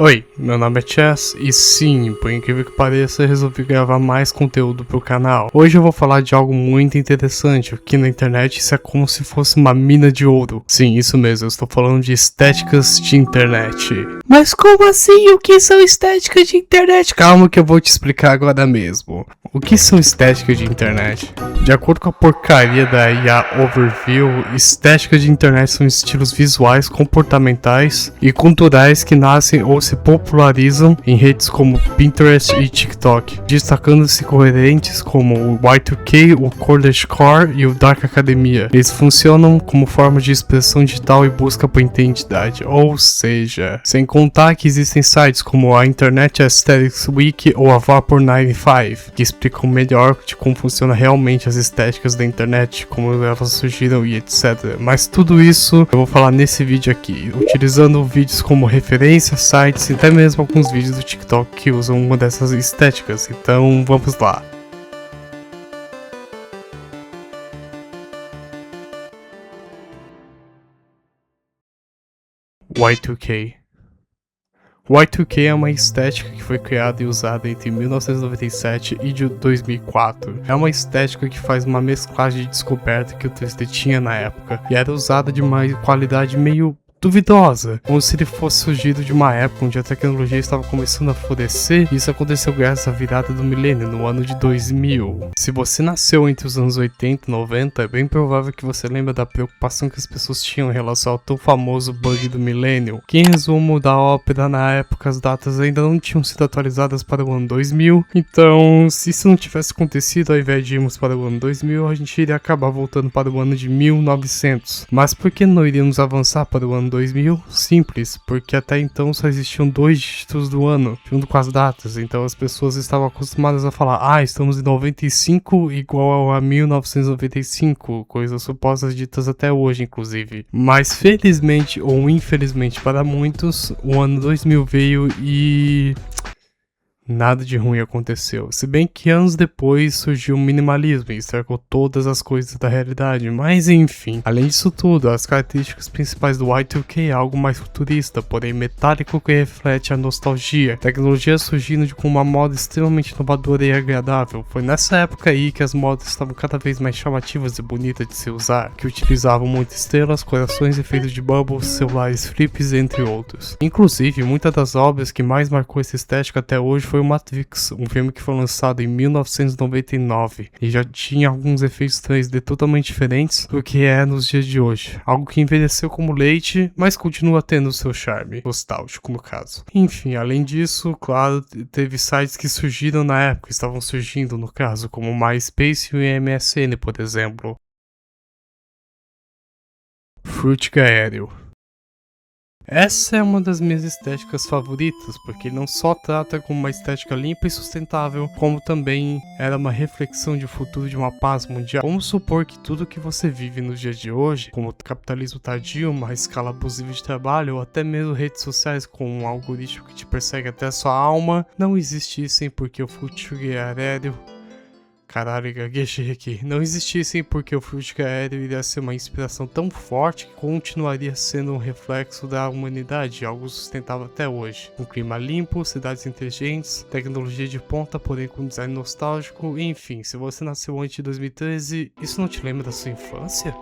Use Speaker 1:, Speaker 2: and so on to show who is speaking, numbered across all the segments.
Speaker 1: Oi, meu nome é Chess e sim, por incrível que pareça, eu resolvi gravar mais conteúdo pro canal. Hoje eu vou falar de algo muito interessante, que na internet isso é como se fosse uma mina de ouro. Sim, isso mesmo, eu estou falando de estéticas de internet. Mas como assim? O que são estéticas de internet? Calma que eu vou te explicar agora mesmo. O que são estéticas de internet? De acordo com a porcaria da IA Overview, estéticas de internet são estilos visuais, comportamentais e culturais que nascem ou se popularizam em redes como Pinterest e TikTok, destacando-se coerentes como o Y2K, o Codecore e o Dark Academia. Eles funcionam como forma de expressão digital e busca por identidade, ou seja, sem contar que existem sites como a Internet Aesthetics Wiki ou a Vapor 95, que explicam melhor de como funciona realmente as estéticas da internet, como elas surgiram e etc. Mas tudo isso eu vou falar nesse vídeo aqui, utilizando vídeos como referência, sites e até mesmo alguns vídeos do TikTok que usam uma dessas estéticas. Então vamos lá. Y2K. Y2K é uma estética que foi criada e usada entre 1997 e 2004. É uma estética que faz uma mesclagem de descoberta que o 3D tinha na época, e era usada de uma qualidade meio duvidosa, como se ele fosse surgido de uma época onde a tecnologia estava começando a florescer, e isso aconteceu graças à virada do milênio, no ano de 2000. Se você nasceu entre os anos 80 e 90, é bem provável que você lembre da preocupação que as pessoas tinham em relação ao tão famoso bug do milênio, que em resumo da ópera na época as datas ainda não tinham sido atualizadas para o ano 2000, então se isso não tivesse acontecido, ao invés de irmos para o ano 2000, a gente iria acabar voltando para o ano de 1900. Mas por que não iríamos avançar para o ano 2000? Simples, porque até então só existiam 2 dígitos do ano, junto com as datas, então as pessoas estavam acostumadas a falar, estamos em 95 igual a 1995, coisas supostas ditas até hoje, inclusive. Mas felizmente ou infelizmente para muitos, o ano 2000 veio e nada de ruim aconteceu, se bem que anos depois surgiu o minimalismo e estragou todas as coisas da realidade, mas enfim. Além disso tudo, as características principais do Y2K é algo mais futurista, porém metálico, que reflete a nostalgia, tecnologia surgindo com uma moda extremamente inovadora e agradável. Foi nessa época aí que as modas estavam cada vez mais chamativas e bonitas de se usar, que utilizavam muitas estrelas, corações, efeitos de bubbles, celulares flips, entre outros. Inclusive, muitas das obras que mais marcou essa estética até hoje foi o Matrix, um filme que foi lançado em 1999 e já tinha alguns efeitos 3D totalmente diferentes do que é nos dias de hoje, algo que envelheceu como leite, mas continua tendo seu charme, nostálgico no caso. Enfim, além disso, claro, teve sites que surgiram na época, estavam surgindo no caso, como o MySpace e o MSN, por exemplo. Fruitica Aéreo. Essa é uma das minhas estéticas favoritas, porque ele não só trata como uma estética limpa e sustentável, como também era uma reflexão de futuro de uma paz mundial. Vamos supor que tudo que você vive nos dias de hoje, como o capitalismo tardio, uma escala abusiva de trabalho, ou até mesmo redes sociais com um algoritmo que te persegue até a sua alma, não existissem porque o Fruitica Aéreo... Caralho, gaguejei aqui. Não existissem porque o Fruitica Aéreo iria ser uma inspiração tão forte que continuaria sendo um reflexo da humanidade, algo sustentável até hoje. Um clima limpo, cidades inteligentes, tecnologia de ponta, porém com design nostálgico, enfim, se você nasceu antes de 2013, isso não te lembra da sua infância?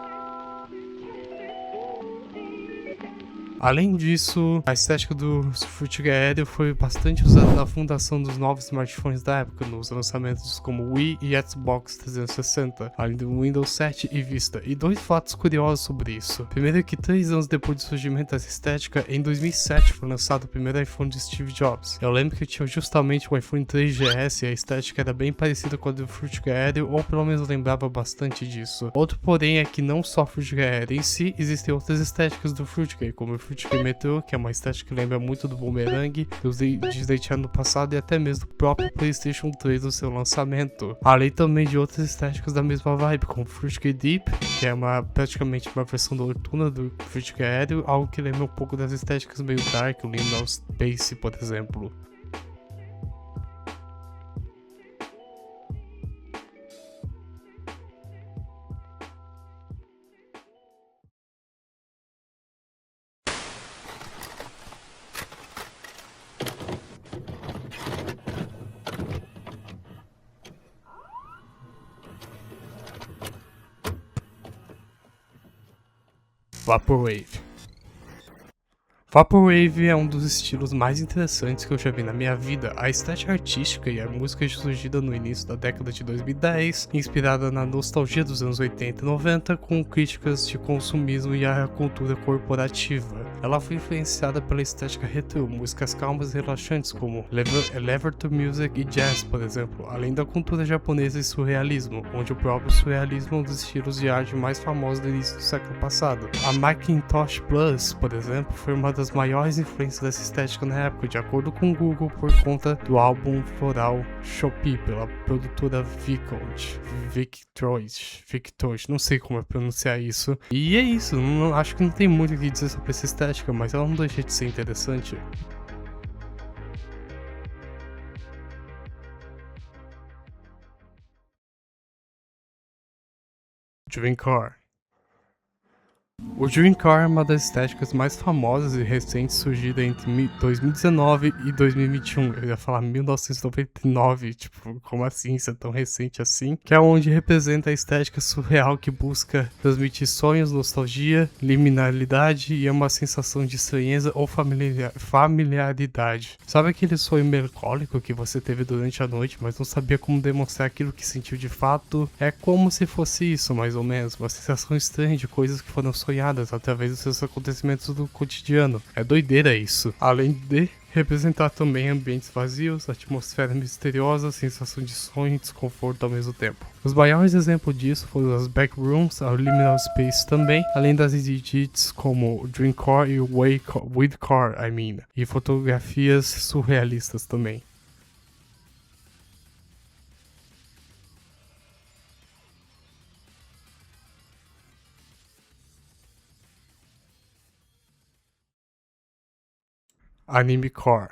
Speaker 1: Além disso, a estética do Fruitica Aéreo foi bastante usada na fundação dos novos smartphones da época, nos lançamentos como Wii e Xbox 360, além do Windows 7 e Vista. E 2 fatos curiosos sobre isso. Primeiro é que 3 anos depois do surgimento dessa estética, em 2007 foi lançado o primeiro iPhone de Steve Jobs. Eu lembro que eu tinha justamente o iPhone 3GS e a estética era bem parecida com a do Fruitica Aéreo, ou pelo menos lembrava bastante disso. Outro porém é que não só o Fruitica Aéreo em si, existem outras estéticas do Fruitica, como o Fruitica Metro, que é uma estética que lembra muito do Boomerang, que eu usei Disney Channel no passado e até mesmo do próprio PlayStation 3 no seu lançamento. Além também de outras estéticas da mesma vibe, como Fruitica Deep, que é praticamente uma versão noturna do Fruitica Aéreo, algo que lembra um pouco das estéticas meio dark, o Liminal Space, por exemplo. Vaporwave. Vaporwave é um dos estilos mais interessantes que eu já vi na minha vida. A estética artística e a música surgida no início da década de 2010, inspirada na nostalgia dos anos 80 e 90, com críticas de consumismo e a cultura corporativa. Ela foi influenciada pela estética retro, músicas calmas e relaxantes como Elevator Music e Jazz, por exemplo, além da cultura japonesa e surrealismo, onde o próprio surrealismo é um dos estilos de arte mais famosos do início do século passado. A Macintosh Plus, por exemplo, foi uma das maiores influências dessa estética na época, de acordo com o Google, por conta do álbum floral Shopee, pela produtora Victroid, não sei como pronunciar isso. E é isso, acho que não tem muito o que dizer sobre essa estética, mas ela não deixa de ser interessante. Dreamcore. O Dreamcore é uma das estéticas mais famosas e recentes surgida entre 2019 e 2021. Eu ia falar 1999, tipo, como assim? Isso é tão recente assim? Que é onde representa a estética surreal que busca transmitir sonhos, nostalgia, liminalidade e uma sensação de estranheza ou familiaridade. Sabe aquele sonho melancólico que você teve durante a noite, mas não sabia como demonstrar aquilo que sentiu de fato? É como se fosse isso, mais ou menos, uma sensação estranha de coisas que foram sonhadas através dos seus acontecimentos do cotidiano. É doideira isso. Além de representar também ambientes vazios, atmosfera misteriosa, sensação de sonho e desconforto ao mesmo tempo. Os maiores exemplos disso foram as backrooms, a liminal space também, além das edits como o Dreamcore e o Widcore, e fotografias surrealistas também. Animecore.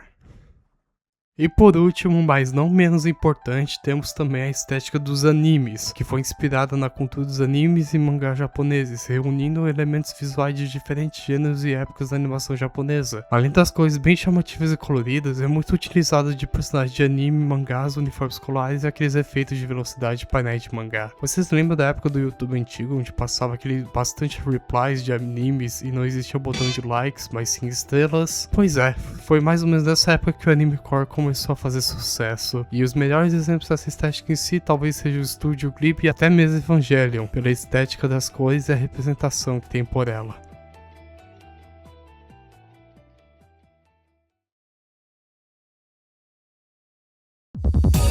Speaker 1: E por último, mas não menos importante, temos também a estética dos animes, que foi inspirada na cultura dos animes e mangás japoneses, reunindo elementos visuais de diferentes gêneros e épocas da animação japonesa. Além das cores bem chamativas e coloridas, é muito utilizado de personagens de anime, mangás, uniformes escolares e aqueles efeitos de velocidade de painéis de mangá. Vocês lembram da época do YouTube antigo, onde passava aquele bastante replies de animes e não existia o botão de likes, mas sim estrelas? Pois é, foi mais ou menos nessa época que o Animecore começou a fazer sucesso, e os melhores exemplos dessa estética em si talvez seja o Studio Ghibli e até mesmo Evangelion, pela estética das cores e a representação que tem por ela.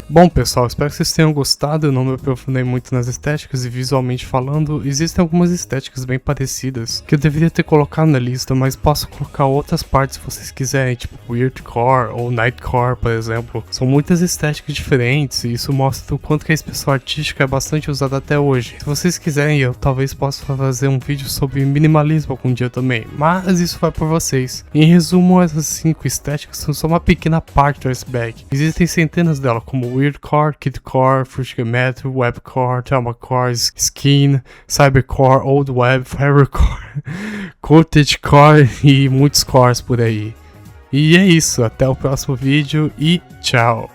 Speaker 1: Bom pessoal, espero que vocês tenham gostado, eu não me aprofundei muito nas estéticas e visualmente falando, existem algumas estéticas bem parecidas que eu deveria ter colocado na lista, mas posso colocar outras partes se vocês quiserem, tipo Weirdcore ou Nightcore, por exemplo. São muitas estéticas diferentes e isso mostra o quanto que a expressão artística é bastante usada até hoje. Se vocês quiserem, eu talvez possa fazer um vídeo sobre minimalismo algum dia também, mas isso vai por vocês. Em resumo, essas 5 estéticas são só uma pequena parte do iceberg. Existem centenas delas, como Weirdcore, Kidcore, Fujigeometry, Webcore, Dramacore, Skin, Cybercore, Old Web, Firecore, Cottagecore e muitos cores por aí. E é isso, até o próximo vídeo e tchau!